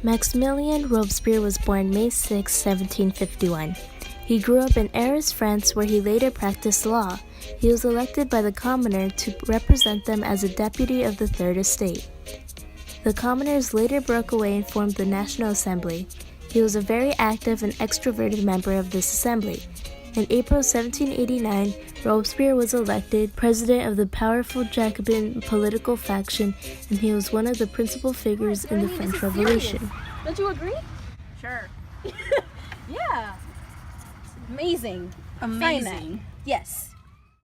Maximilien Robespierre was born May 6, 1751. He grew up in Arras, France, where he later practiced law. He was elected by the commoner to represent them as a deputy of the Third Estate. The commoners later broke away and formed the National Assembly. He was a very active and extroverted member of this assembly. In April 1789, Robespierre was elected president of the powerful Jacobin political faction, and he was one of the principal figures in the French Revolution. Don't you agree? Sure. Yeah. Amazing. Amazing. Yes.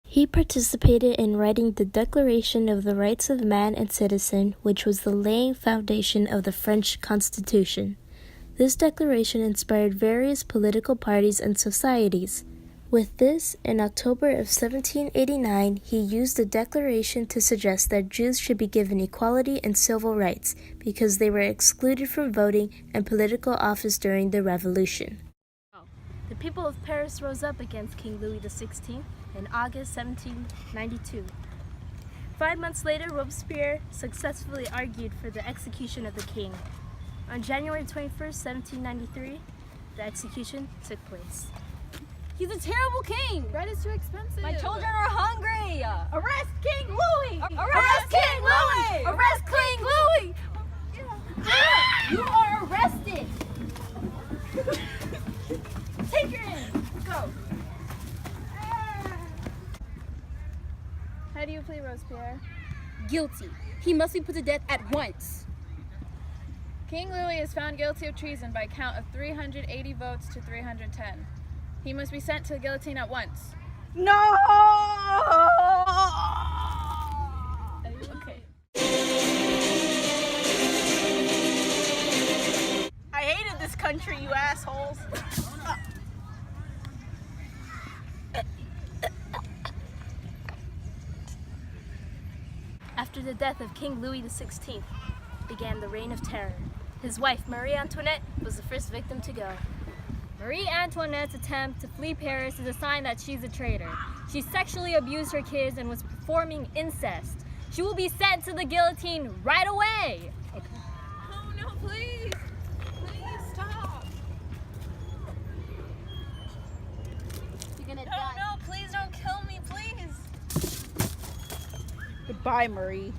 He participated in writing the Declaration of the Rights of Man and Citizen, which was the laying foundation of the French Constitution. This declaration inspired various political parties and societies. With this, in October of 1789, he used the declaration to suggest that Jews should be given equality and civil rights because they were excluded from voting and political office during the Revolution. The people of Paris rose up against King Louis XVI in August 1792. 5 months later, Robespierre successfully argued for the execution of the king. On January 21st, 1793, the execution took place. He's a terrible king. Bread is too expensive. My children are hungry. Arrest King Louis! Arrest King Louis! Arrest King Louis! You are arrested. Take her in. Go. How do you plead, Robespierre? Guilty. He must be put to death at once. King Louis is found guilty of treason by count of 380 votes to 310. He must be sent to the guillotine at once. No! Okay. I hated this country, you assholes. After the death of King Louis XVI, began the Reign of Terror. His wife, Marie Antoinette, was the first victim to go. Marie Antoinette's attempt to flee Paris is a sign that she's a traitor. She sexually abused her kids and was performing incest. She will be sent to the guillotine right away. Oh no, please! Please stop! You're gonna No, no, please don't kill me, please! Goodbye, Marie.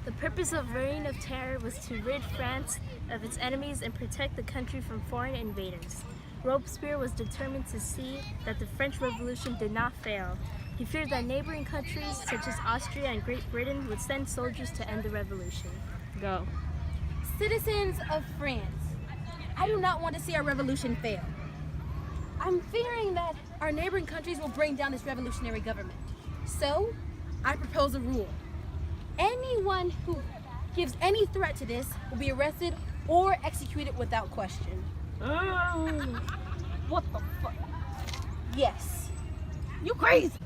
The purpose of Reign of Terror was to rid France of its enemies and protect the country from foreign invaders. Robespierre was determined to see that the French Revolution did not fail. He feared that neighboring countries such as Austria and Great Britain would send soldiers to end the revolution. Go. Citizens of France, I do not want to see our revolution fail. I'm fearing that our neighboring countries will bring down this revolutionary government. So, I propose a rule. Anyone who gives any threat to this will be arrested or executed without question. What the fuck? Yes. You crazy!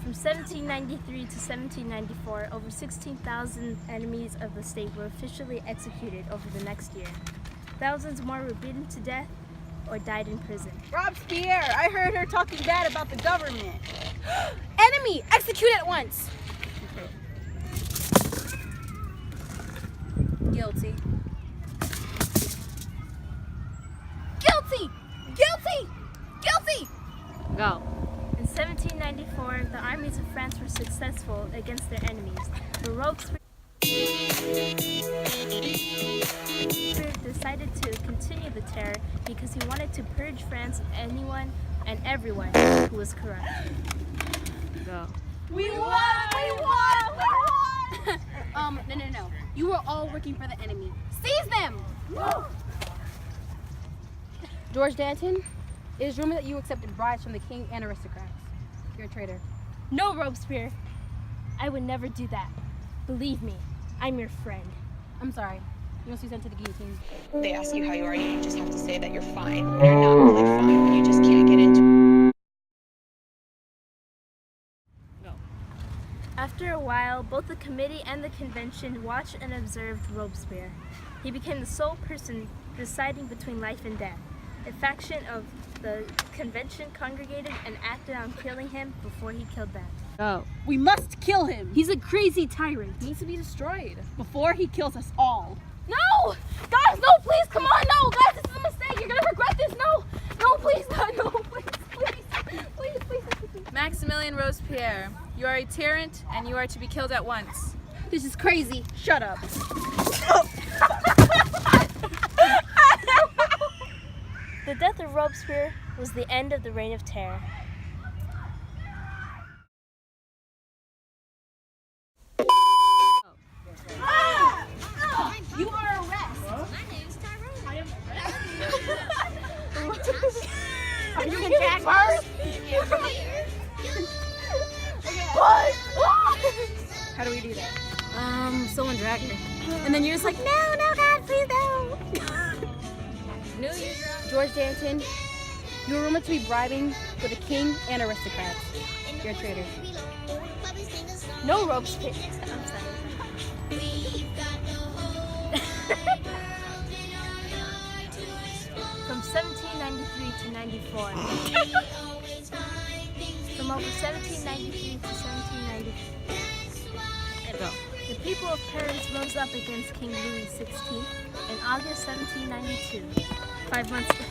From 1793 to 1794, over 16,000 enemies of the state were officially executed over the next year. Thousands more were beaten to death or died in prison. Robespierre, I heard her talking bad about the government. Enemy, execute at once. Guilty. Guilty! Guilty! Guilty! Go. In 1794, the armies of France were successful against their enemies, but Robespierre decided to continue the terror because he wanted to purge France of anyone and everyone who was corrupt. Go. We won! We won! We won! No. You were all working for the enemy. Seize them! No. George Danton, it is rumored that you accepted bribes from the king and aristocrats. You're a traitor. No, Robespierre! I would never do that. Believe me, I'm your friend. I'm sorry. You must be sent to the guillotine. They ask you how you are, you just have to say that you're fine. You're not really fine, but you just can't get into it. Go. After a while, both the committee and the convention watched and observed Robespierre. He became the sole person deciding between life and death. A faction of The convention congregated and acted on killing him before he killed them. No. We must kill him. He's a crazy tyrant. He needs to be destroyed. Before he kills us all. No! Guys, no, please, come on, no! Guys, this is a mistake. You're gonna regret this. No! No, please, no, please, please. Maximilian Robespierre, you are a tyrant and you are to be killed at once. This is crazy. Shut up. The death of Robespierre was the end of the Reign of Terror. You are arrested. My name's Tyrone. I am arrested. Are you in Jack first? What? How do we do that? Someone drag her. And then you're just like, no, God, please, no. George Danton, you were rumored to be bribing for the king and aristocrats. You're a traitor. No Robespierre. I'm sorry. From 1793 to 94. From over 1793 to 1794. The people of Paris rose up against King Louis XVI in August 1792. 5 months later.